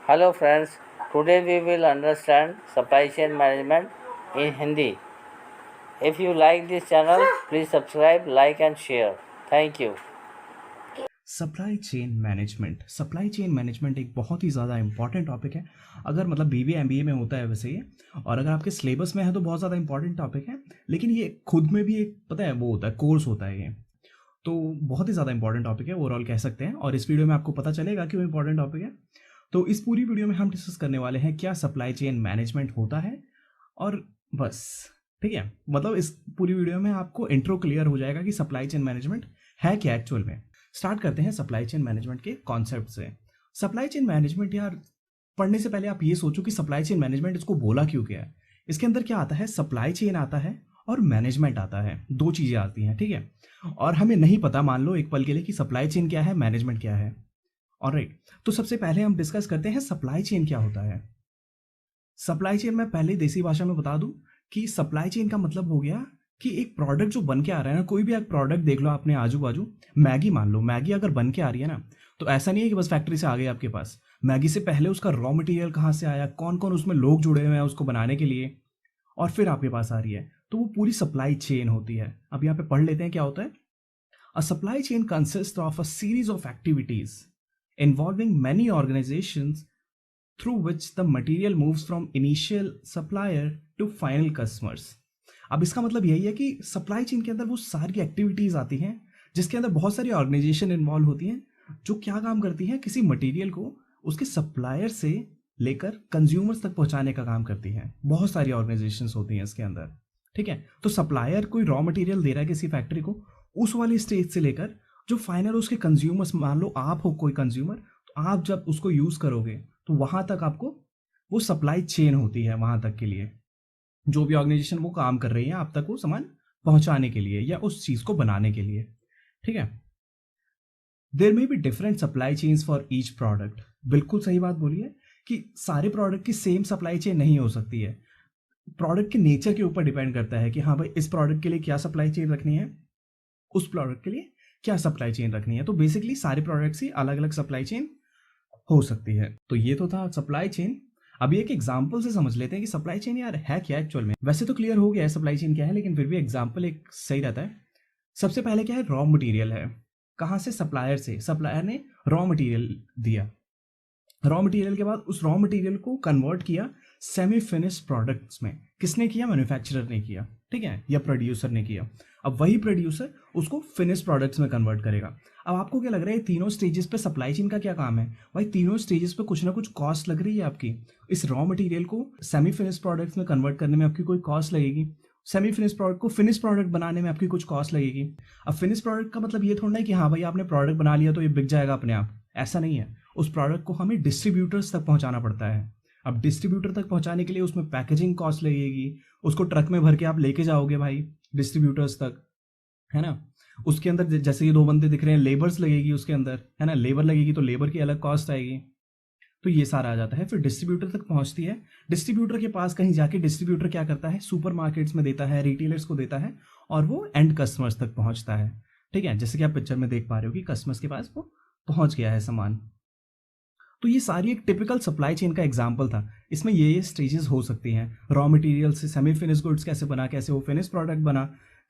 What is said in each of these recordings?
Hello friends, today we will understand supply chain management in Hindi. If you like this channel, please subscribe, like and share. Thank you. Supply chain management एक बहुत ही ज़्यादा important topic है। अगर मतलब BBA MBA में होता है वैसे ये, और अगर आपके सिलेबस में है तो बहुत ज़्यादा इंपॉर्टेंट टॉपिक है। लेकिन ये खुद में भी एक पता है वो होता है, कोर्स होता है ये, तो बहुत ही ज़्यादा इंपॉर्टेंट टॉपिक है ओवरऑल कह सकते हैं। और इस वीडियो में आपको पता चलेगा क्यों इंपॉर्टेंट टॉपिक है। तो इस पूरी वीडियो में हम डिस्कस करने वाले हैं क्या सप्लाई चेन मैनेजमेंट होता है, और बस ठीक है। मतलब इस पूरी वीडियो में आपको इंट्रो क्लियर हो जाएगा कि सप्लाई चेन मैनेजमेंट है क्या एक्चुअल में। स्टार्ट करते हैं सप्लाई चेन मैनेजमेंट के कॉन्सेप्ट से। सप्लाई चेन मैनेजमेंट यार पढ़ने से पहले आप ये सोचो कि सप्लाई चेन मैनेजमेंट इसको बोला क्यों गया है। इसके अंदर क्या आता है, सप्लाई चेन आता है और मैनेजमेंट आता है, दो चीज़ें आती हैं, ठीक है। और हमें नहीं पता मान लो एक पल के लिए कि सप्लाई चेन क्या है, मैनेजमेंट क्या है। ऑलराइट, तो सबसे पहले हम डिस्कस करते हैं सप्लाई चेन क्या होता है। सप्लाई चेन मैं पहले देसी भाषा में बता दूं कि सप्लाई चेन का मतलब हो गया कि एक प्रोडक्ट जो बन के आ रहा है ना, कोई भी एक प्रोडक्ट देख लो अपने आजू बाजू, मैगी मान लो, मैगी अगर बन के आ रही है ना, तो ऐसा नहीं है कि बस फैक्ट्री से आ गई आपके पास। मैगी से पहले उसका रॉ मटेरियल कहाँ से आया, कौन कौन उसमें लोग जुड़े हुए हैं उसको बनाने के लिए, और फिर आपके पास आ रही है, तो वो पूरी सप्लाई चेन होती है। अब यहाँ पे पढ़ लेते हैं क्या होता है। A supply chain consist of a series of activities involving many organizations through which the material moves from initial supplier to final customers। अब इसका मतलब यही है कि सप्लाई चेन के अंदर वो सारी एक्टिविटीज आती हैं जिसके अंदर बहुत सारी ऑर्गेनाइजेशन इन्वॉल्व होती हैं, जो क्या काम करती हैं, किसी मटेरियल को उसके सप्लायर से लेकर कंज्यूमर्स तक पहुंचाने का काम करती हैं। बहुत सारी ऑर्गेनाइजेशंस होती हैं इसके अंदर, ठीक है। तो सप्लायर कोई रॉ मटेरियल दे रहा है किसी फैक्ट्री को, उस वाली स्टेज से लेकर जो फाइनल उसके कंज्यूमर्स, मान लो आप हो कोई कंज्यूमर, तो आप जब उसको यूज करोगे तो वहां तक आपको वो सप्लाई चेन होती है, वहां तक के लिए जो भी ऑर्गेनाइजेशन वो काम कर रही है आप तक वो सामान पहुंचाने के लिए या उस चीज को बनाने के लिए, ठीक है। देर में be different supply chains for each product. बिल्कुल सही बात बोली है कि सारे प्रोडक्ट की सेम सप्लाई चेन नहीं हो सकती है। प्रोडक्ट के नेचर के ऊपर डिपेंड करता है कि हाँ भाई इस प्रोडक्ट के लिए क्या सप्लाई चेन रखनी है, उस प्रोडक्ट के लिए क्या सप्लाई चेन रखनी है। तो बेसिकली सारे प्रोडक्ट्स की अलग अलग सप्लाई चेन हो सकती है। तो ये तो था सप्लाई चेन। अभी एक एग्जांपल से समझ लेते हैं कि सप्लाई चेन यार है क्या एक्चुअल में। वैसे तो क्लियर हो गया है सप्लाई चेन क्या है, लेकिन फिर भी एग्जांपल एक सही रहता है। सबसे पहले क्या है, रॉ मटेरियल है। कहाँ से, सप्लायर से। सप्लायर ने रॉ मटेरियल दिया, रॉ मटेरियल के बाद उस रॉ मटेरियल को कन्वर्ट किया सेमी फिनिश प्रोडक्ट्स में। किसने किया, मैन्युफैक्चरर ने किया, ठीक है, या प्रोड्यूसर ने किया। अब वही प्रोड्यूसर उसको फिनिश प्रोडक्ट्स में कन्वर्ट करेगा। अब आपको क्या लग रहा है तीनों स्टेजेस पे सप्लाई चेन का क्या काम है भाई, तीनों स्टेजेस पे कुछ ना कुछ कॉस्ट लग रही है आपकी। इस रॉ मटेरियल को सेमी फिनिश प्रोडक्ट्स में कन्वर्ट करने में आपकी कोई कॉस्ट लगेगी, सेमी फिनिश प्रोडक्ट को फिनिश प्रोडक्ट बनाने में आपकी कुछ कॉस्ट लगेगी। अब फिनिश प्रोडक्ट का मतलब ये थोड़ा है कि हाँ भाई आपने प्रोडक्ट बना लिया तो ये बिक जाएगा अपने आप, ऐसा नहीं है। उस प्रोडक्ट को हमें डिस्ट्रीब्यूटर्स तक पहुंचाना पड़ता है। अब डिस्ट्रीब्यूटर तक पहुंचाने के लिए उसमें पैकेजिंग कॉस्ट लगेगी, उसको ट्रक में भर के आप लेके जाओगे भाई डिस्ट्रीब्यूटर्स तक, है ना। उसके अंदर जैसे ये दो बंदे दिख रहे हैं, लेबर्स लगेगी उसके अंदर, है ना, लेबर लगेगी तो लेबर की अलग कॉस्ट आएगी। तो ये सारा आ जाता है, फिर डिस्ट्रीब्यूटर तक पहुंचती है। डिस्ट्रीब्यूटर के पास कहीं जाके डिस्ट्रीब्यूटर क्या करता है, सुपर मार्केट्स में देता है, रिटेलर्स को देता है, और वो एंड कस्टमर्स तक पहुंचता है, ठीक है। जैसे कि आप पिक्चर में देख पा रहे हो कि कस्टमर्स के पास वो पहुंच गया है सामान। तो ये सारी एक टिपिकल सप्लाई चेन का एग्जाम्पल था। इसमें ये स्टेजेस हो सकती हैं, रॉ मटेरियल से सेमी फिनिश गुड्स कैसे बना, कैसे वो फिनिश प्रोडक्ट बना,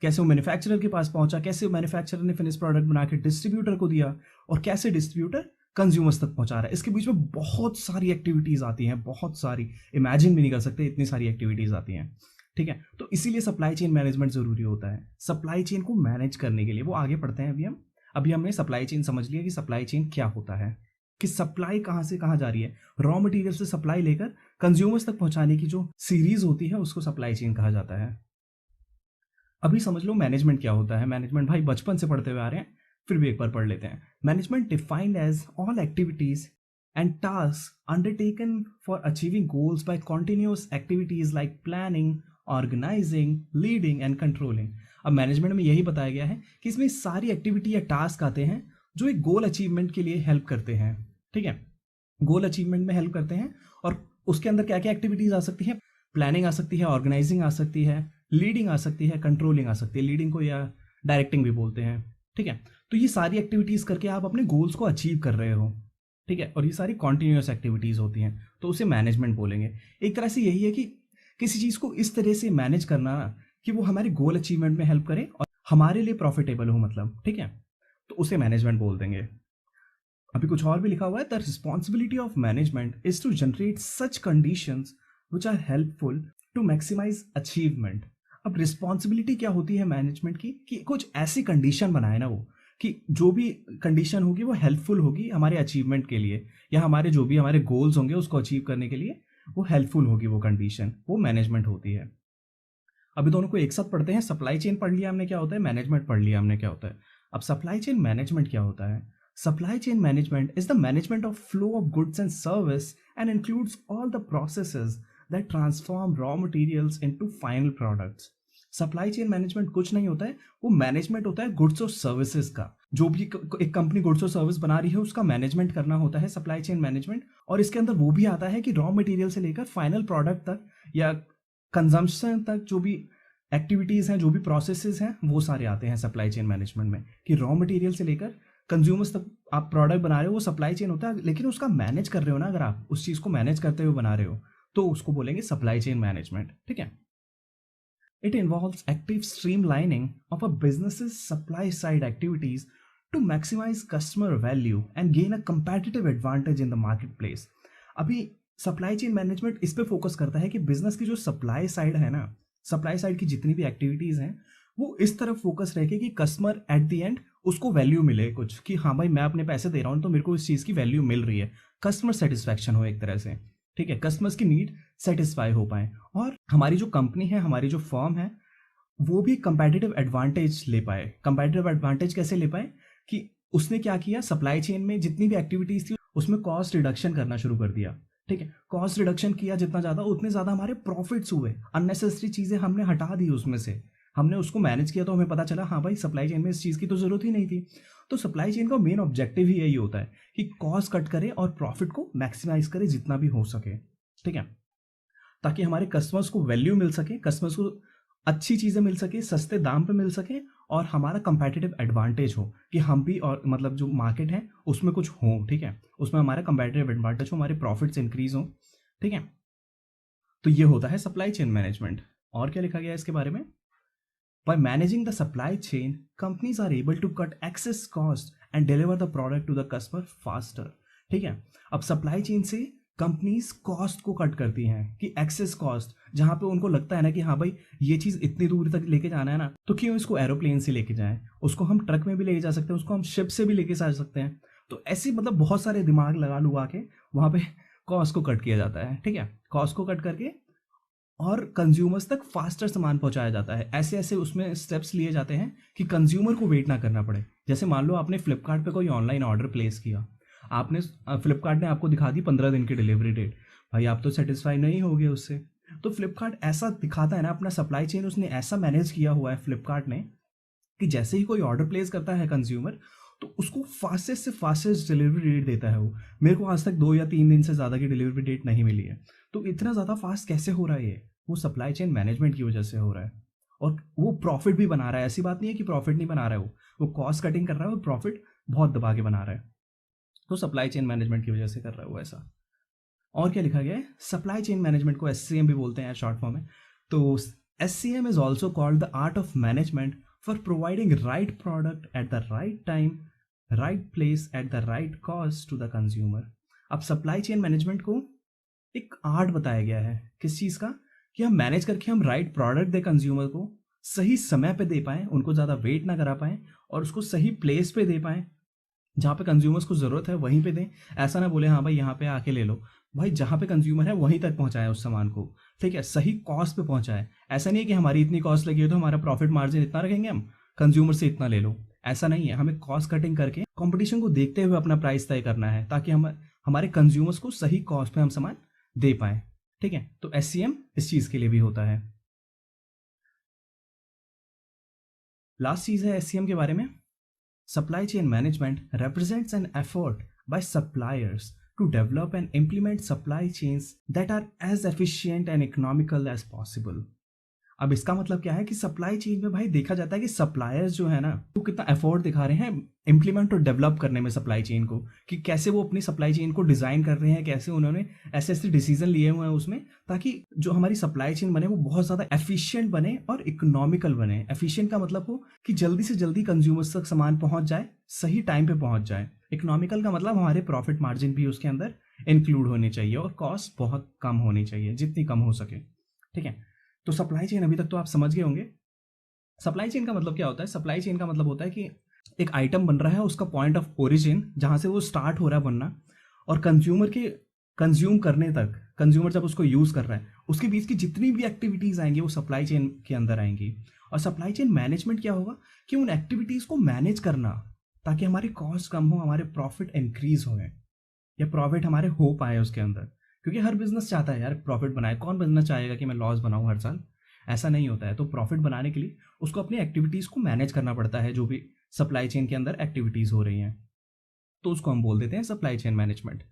कैसे वो मैन्युफैक्चरर के पास पहुंचा, कैसे मैन्युफैक्चरर ने फिनिश प्रोडक्ट बना के डिस्ट्रीब्यूटर को दिया, और कैसे डिस्ट्रीब्यूटर कंज्यूमर्स तक पहुंचा रहा है। इसके बीच में बहुत सारी एक्टिविटीज आती हैं, बहुत सारी, इमेजिन भी नहीं कर सकते इतनी सारी एक्टिविटीज आती हैं, ठीक है। तो इसीलिए सप्लाई चेन मैनेजमेंट जरूरी होता है सप्लाई चेन को मैनेज करने के लिए। वो आगे पढ़ते हैं। अभी हमने सप्लाई चेन समझ लिया कि सप्लाई चेन क्या होता है, कि सप्लाई कहाँ से कहाँ जा रही है। रॉ मटेरियल से सप्लाई लेकर कंज्यूमर्स तक पहुंचाने की जो सीरीज होती है उसको सप्लाई चेन कहा जाता है। अभी समझ लो मैनेजमेंट क्या होता है। मैनेजमेंट भाई बचपन से पढ़ते हुए आ रहे हैं, फिर भी एक बार पढ़ लेते हैं। Management defined as all activities and task undertaken for achieving goals by continuous activities like planning, organizing, leading and controlling. अब मैनेजमेंट में यही बताया गया है कि इसमें सारी एक्टिविटी या टास्क आते हैं जो एक गोल अचीवमेंट के लिए हेल्प करते हैं, ठीक है, गोल अचीवमेंट में हेल्प करते हैं। और उसके अंदर क्या क्या एक्टिविटीज आ सकती हैं, प्लानिंग आ सकती है, ऑर्गेनाइजिंग आ सकती है, लीडिंग आ सकती है, कंट्रोलिंग आ सकती है। लीडिंग को या डायरेक्टिंग भी बोलते हैं, ठीक है। तो ये सारी एक्टिविटीज करके आप अपने गोल्स को अचीव कर रहे हो, ठीक है, और ये सारी कॉन्टिन्यूस एक्टिविटीज़ होती हैं, तो उसे मैनेजमेंट बोलेंगे। एक तरह से यही है कि किसी चीज़ को इस तरह से मैनेज करना ना कि वो हमारे गोल अचीवमेंट में हेल्प करे और हमारे लिए प्रॉफिटेबल हो, मतलब ठीक है, तो उसे मैनेजमेंट बोल देंगे। अभी कुछ और भी लिखा हुआ है, the responsibility of management is to generate such conditions which are helpful to maximize achievement. अब रिस्पॉन्सिबिलिटी क्या होती है मैनेजमेंट की, कि कुछ ऐसी कंडीशन बनाए ना वो, कि जो भी कंडीशन होगी वो हेल्पफुल होगी हमारे अचीवमेंट के लिए, या हमारे जो भी हमारे गोल्स होंगे उसको अचीव करने के लिए वो हेल्पफुल होगी वो कंडीशन, वो मैनेजमेंट होती है। अभी दोनों को एक साथ पढ़ते हैं। सप्लाई चेन पढ़ लिया हमने क्या होता है, मैनेजमेंट पढ़ लिया हमने क्या होता है। अब सप्लाई चेन मैनेजमेंट क्या होता है। Supply chain management is the management of flow of goods and service and includes all the processes that transform raw materials into final products. Supply chain management कुछ नहीं होता है, वो मैनेजमेंट होता है गुड्स और सर्विसेज का। जो भी एक कंपनी गुड्स और सर्विस बना रही है उसका मैनेजमेंट करना होता है सप्लाई चेन मैनेजमेंट, और इसके अंदर वो भी आता है कि रॉ मटेरियल से लेकर फाइनल प्रोडक्ट तक या कंजम्पशन तक जो भी एक्टिविटीज़ हैं, जो भी प्रोसेसेस हैं, वो सारे आते हैं सप्लाई चेन मैनेजमेंट में। कि रॉ मटेरियल से लेकर कंज्यूमर्स तक आप प्रोडक्ट बना रहे हो, वो सप्लाई चेन होता है, लेकिन उसका मैनेज कर रहे हो ना, अगर आप उस चीज़ को मैनेज करते हुए बना रहे हो तो उसको बोलेंगे सप्लाई चेन मैनेजमेंट। ठीक है, it involves active streamlining of a businesses supply side activities to maximize customer value and gain a competitive advantage in the market place. अभी सप्लाई चेन मैनेजमेंट इस पे फोकस करता है कि बिजनेस की जो सप्लाई साइड है ना, सप्लाई साइड की जितनी भी एक्टिविटीज़ हैं वो इस तरफ फोकस रहे कि कस्टमर एट द एंड उसको वैल्यू मिले कुछ, कि हाँ भाई मैं अपने पैसे दे रहा हूँ तो मेरे को इस चीज़ की वैल्यू मिल रही है, कस्टमर सेटिस्फैक्शन हो एक तरह से। ठीक है, कस्टमर्स की नीड सेटिस्फाई हो पाए और हमारी जो कंपनी है, हमारी जो फर्म है, वो भी कंपेटिटिव एडवांटेज ले पाए। कंपेटिटिव एडवांटेज कैसे ले पाए कि उसने क्या किया, सप्लाई चेन में जितनी भी एक्टिविटीज़ थी उसमें कॉस्ट रिडक्शन करना शुरू कर दिया। ठीक है, कॉस्ट रिडक्शन किया जितना ज़्यादा उतने ज़्यादा हमारे प्रॉफिट्स हुए, अननेसेसरी चीज़ें हमने हटा दी उसमें से, हमने उसको मैनेज किया तो हमें पता चला हाँ भाई सप्लाई चेन में इस चीज़ की तो ज़रूरत ही नहीं थी। तो सप्लाई चेन का मेन ऑब्जेक्टिव ही यही होता है कि कॉस्ट कट करे और प्रॉफिट को मैक्सिमाइज करे जितना भी हो सके। ठीक है, ताकि हमारे कस्टमर्स को वैल्यू मिल सके, कस्टमर्स को अच्छी चीज़ें मिल सके, सस्ते दाम पे मिल सके और हमारा कंपेटिटिव एडवांटेज हो कि हम भी और मतलब जो मार्केट है उसमें कुछ हो। ठीक है, उसमें हमारा कंपेटिटिव एडवांटेज हो, हमारे प्रॉफिट्स इंक्रीज हो। ठीक है, तो ये होता है सप्लाई चेन मैनेजमेंट। और क्या लिखा गया है इसके बारे में, by managing the supply chain companies are able to cut excess cost and deliver the product to the customer faster. ठीक है, अब सप्लाई चेन से कंपनीज कॉस्ट को कट करती हैं कि एक्सेस कॉस्ट, जहाँ पे उनको लगता है ना कि हाँ भाई ये चीज़ इतनी दूर तक लेके जाना है ना, तो क्यों इसको एरोप्लेन से लेके जाएं, उसको हम ट्रक में भी लेके जा सकते हैं, उसको हम शिप से भी लेके जा सकते हैं। तो ऐसे मतलब बहुत सारे दिमाग लगा लुआ के वहाँ पे कॉस्ट को कट किया जाता है। ठीक है, कॉस्ट को कट करके और कंज्यूमर्स तक फास्टर सामान पहुंचाया जाता है। ऐसे ऐसे उसमें स्टेप्स लिए जाते हैं कि कंज्यूमर को वेट ना करना पड़े। जैसे मान लो आपने फ्लिपकार्ट पे कोई ऑनलाइन ऑर्डर प्लेस किया, आपने फ्लिपकार्ट ने आपको दिखा दी 15 दिन की डिलीवरी डेट, भाई आप तो सेटिस्फाई नहीं होगे उससे। तो फ्लिपकार्ट ऐसा दिखाता है ना, अपना सप्लाई चेन उसने ऐसा मैनेज किया हुआ है फ्लिपकार्ट ने कि जैसे ही कोई ऑर्डर प्लेस करता है कंज्यूमर तो उसको फास्टेस्ट से फास्टेस्ट डिलीवरी डेट देता है वो। मेरे को आज तक 2 या 3 दिन से ज़्यादा की डिलीवरी डेट नहीं मिली है। तो इतना ज़्यादा फास्ट कैसे हो रहा है ये, वो सप्लाई चेन मैनेजमेंट की वजह से हो रहा है। और वो प्रॉफिट भी बना रहा है, ऐसी बात नहीं है कि प्रॉफिट नहीं बना रहा है, वो कॉस्ट कटिंग कर रहा है और प्रॉफिट बहुत दबा के बना रहा है। तो सप्लाई चेन मैनेजमेंट की वजह से कर रहा है वो ऐसा। और क्या लिखा गया है, सप्लाई चेन मैनेजमेंट को SCM भी बोलते हैं शॉर्ट फॉर्म में। तो SCM is also called the art of management for providing right product at the right time, right place at the right cost to the consumer. अब supply chain management को एक art बताया गया है, किस चीज़ का, कि हम मैनेज करके हम राइट प्रोडक्ट दे कंज्यूमर को, सही समय पे दे पाएँ, उनको ज़्यादा वेट ना करा पाएँ और उसको सही प्लेस पे दे पाएँ, जहाँ पे कंज्यूमर्स को ज़रूरत है वहीं पे दें। ऐसा ना बोले हाँ भाई यहाँ पे आके ले लो, भाई जहाँ पे कंज्यूमर है वहीं तक पहुँचाएं उस सामान को। ठीक है, सही कॉस्ट पे पहुँचाएं। ऐसा नहीं है कि हमारी इतनी कॉस्ट लगी है तो हमारा प्रॉफिट मार्जिन इतना रखेंगे हम, कंज्यूमर से इतना ले लो, ऐसा नहीं है। हमें कॉस्ट कटिंग करके कंपटीशन को देखते हुए अपना प्राइस तय करना है ताकि हम हमारे कंज्यूमर्स को सही कॉस्ट पे हम सामान दे पाएँ। ठीक है, तो SCM इस चीज़ के लिए भी होता है। लास्ट चीज़ है SCM के बारे में, supply chain management represents an effort by suppliers to develop and implement supply chains that are as efficient and economical as possible. अब इसका मतलब क्या है कि सप्लाई चेन में भाई देखा जाता है कि सप्लायर्स जो है ना वो कितना एफर्ट दिखा रहे हैं इम्प्लीमेंट और डेवलप करने में सप्लाई चेन को, कि कैसे वो अपनी सप्लाई चेन को डिज़ाइन कर रहे हैं, कैसे उन्होंने ऐसे ऐसे डिसीजन लिए हुए हैं उसमें, ताकि जो हमारी सप्लाई चेन बने वो बहुत ज़्यादा एफिशिएंट बने और इकोनॉमिकल बने। एफिशिएंट का मतलब हो कि जल्दी से जल्दी कंज्यूमर्स तक सामान पहुंच जाए, सही टाइम पे पहुंच जाए। इकोनॉमिकल का मतलब हमारे प्रॉफिट मार्जिन भी उसके अंदर इंक्लूड होने चाहिए और कॉस्ट बहुत कम होनी चाहिए, जितनी कम हो सके। ठीक है, तो सप्लाई चेन अभी तक तो आप समझ गए होंगे। सप्लाई चेन का मतलब क्या होता है? सप्लाई चेन का मतलब होता है कि एक आइटम बन रहा है, उसका पॉइंट ऑफ ओरिजिन जहां से वो स्टार्ट हो रहा है बनना और कंज्यूमर के कंज्यूम करने तक, कंज्यूमर जब उसको यूज कर रहा है, उसके बीच की जितनी भी एक्टिविटीज आएंगी वो सप्लाई चेन के अंदर आएंगी। और सप्लाई चेन मैनेजमेंट क्या होगा कि उन एक्टिविटीज को मैनेज करना ताकि हमारी कॉस्ट कम हो, हमारे प्रॉफिट इंक्रीज हो या प्रॉफिट हमारे हो पाए उसके अंदर। क्योंकि हर बिजनेस चाहता है यार प्रॉफिट बनाए, कौन बिजनेस चाहेगा कि मैं लॉस बनाऊं हर साल? ऐसा नहीं होता है। तो प्रॉफिट बनाने के लिए उसको अपनी एक्टिविटीज को मैनेज करना पड़ता है, जो भी सप्लाई चेन के अंदर एक्टिविटीज हो रही हैं, तो उसको हम बोल देते हैं सप्लाई चेन मैनेजमेंट।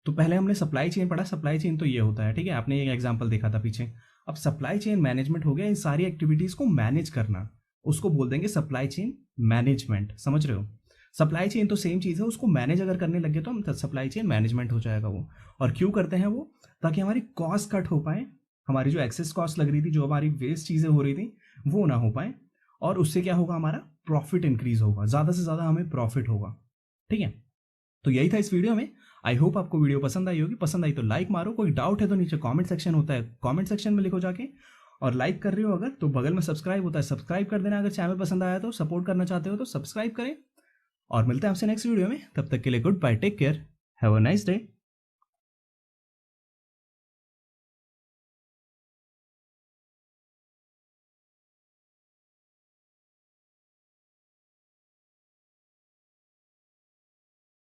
तो पहले हमने सप्लाई चेन पढ़ा, सप्लाई चेन तो ये होता है, ठीक है, आपने एक एग्जाम्पल देखा था पीछे। अब सप्लाई चेन मैनेजमेंट हो गया इन सारी एक्टिविटीज को मैनेज करना, उसको बोल देंगे सप्लाई चेन मैनेजमेंट। समझ रहे हो? सप्लाई चेन तो सेम चीज़ है, उसको मैनेज अगर करने लगे तो हम सप्लाई चेन मैनेजमेंट हो जाएगा वो। और क्यों करते हैं वो? ताकि हमारी कॉस्ट कट हो पाए, हमारी जो एक्सेस कॉस्ट लग रही थी, जो हमारी वेस्ट चीज़ें हो रही थी, वो ना हो पाए, और उससे क्या होगा, हमारा प्रॉफिट इंक्रीज होगा, ज़्यादा से ज़्यादा हमें प्रॉफिट होगा। ठीक है, तो यही था इस वीडियो में। आई होप आपको वीडियो पसंद आई होगी। पसंद आई तो लाइक मारो, कोई डाउट है तो नीचे कमेंट सेक्शन होता है, कमेंट सेक्शन में लिखो जाके। और लाइक कर रहे हो अगर तो बगल में सब्सक्राइब होता है, सब्सक्राइब कर देना। अगर चैनल पसंद आया तो, सपोर्ट करना चाहते हो तो सब्सक्राइब करें। और मिलते हैं आपसे नेक्स्ट वीडियो में, तब तक के लिए good bye, take care, have a nice day.